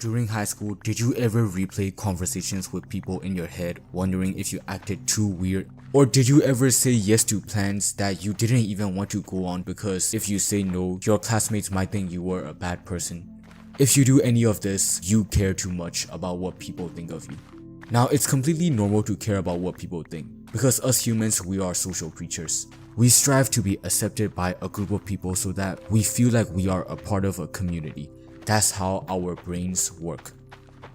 During high school, did you ever replay conversations with people in your head, wondering if you acted too weird? Or did you ever say yes to plans that you didn't even want to go on because if you say no, your classmates might think you were a bad person? If you do any of this, you care too much about what people think of you. Now, it's completely normal to care about what people think, because us humans, we are social creatures. We strive to be accepted by a group of people so that we feel like we are a part of a community. That's how our brains work.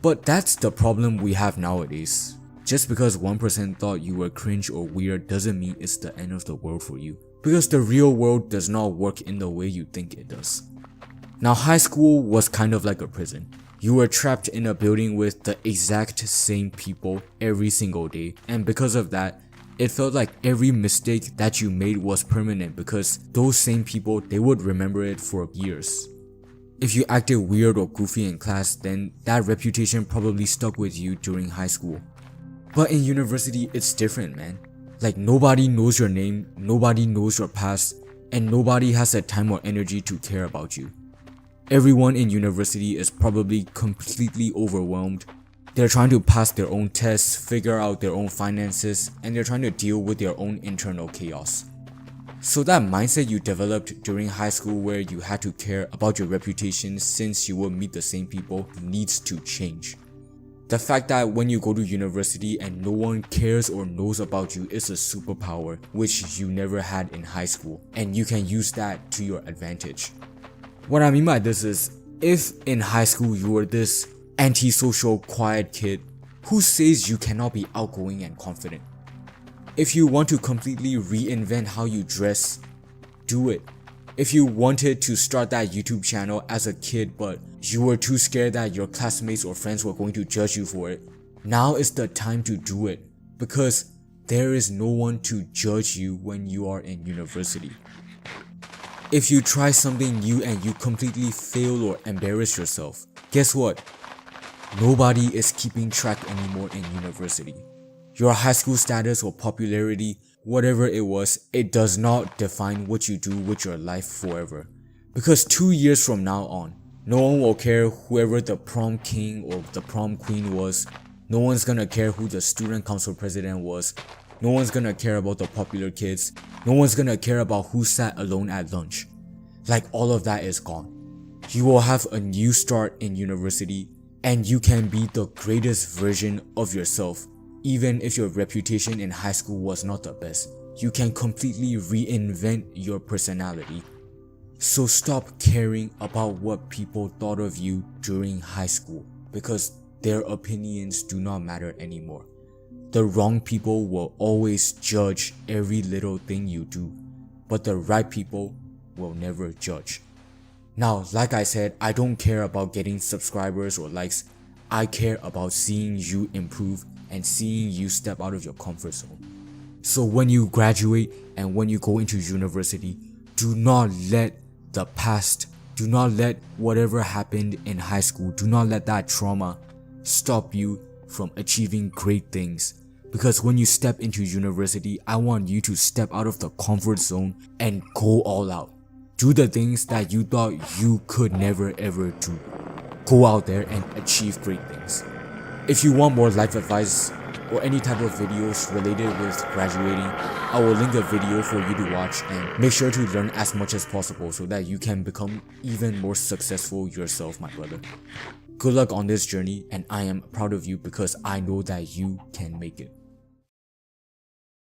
But that's the problem we have nowadays. Just because one person thought you were cringe or weird doesn't mean it's the end of the world for you. Because the real world does not work in the way you think it does. Now, high school was kind of like a prison. You were trapped in a building with the exact same people every single day, and because of that, it felt like every mistake that you made was permanent because those same people, they would remember it for years. If you acted weird or goofy in class, then that reputation probably stuck with you during high school. But in university, it's different, man. Like, nobody knows your name, nobody knows your past, and nobody has the time or energy to care about you. Everyone in university is probably completely overwhelmed. They're trying to pass their own tests, figure out their own finances, and they're trying to deal with their own internal chaos. So that mindset you developed during high school where you had to care about your reputation since you will meet the same people needs to change. The fact that when you go to university and no one cares or knows about you is a superpower which you never had in high school, and you can use that to your advantage. What I mean by this is, if in high school you were this antisocial, quiet kid, who says you cannot be outgoing and confident? If you want to completely reinvent how you dress, do it. If you wanted to start that YouTube channel as a kid but you were too scared that your classmates or friends were going to judge you for it, now is the time to do it, because there is no one to judge you when you are in university. If you try something new and you completely fail or embarrass yourself, guess what? Nobody is keeping track anymore in university. Your high school status or popularity, whatever it was, it does not define what you do with your life forever. Because 2 years from now on, no one will care whoever the prom king or the prom queen was. No one's gonna care who the student council president was. No one's gonna care about the popular kids. No one's gonna care about who sat alone at lunch. Like, all of that is gone. You will have a new start in university, and you can be the greatest version of yourself. Even if your reputation in high school was not the best, you can completely reinvent your personality. So stop caring about what people thought of you during high school, because their opinions do not matter anymore. The wrong people will always judge every little thing you do, but the right people will never judge. Now, like I said, I don't care about getting subscribers or likes. I care about seeing you improve and seeing you step out of your comfort zone. So when you graduate and when you go into university, do not let the past, do not let whatever happened in high school, do not let that trauma stop you from achieving great things. Because when you step into university, I want you to step out of the comfort zone and go all out. Do the things that you thought you could never ever do. Go out there and achieve great things. If you want more life advice or any type of videos related with graduating, I will link a video for you to watch, and make sure to learn as much as possible so that you can become even more successful yourself, my brother. Good luck on this journey, and I am proud of you because I know that you can make it.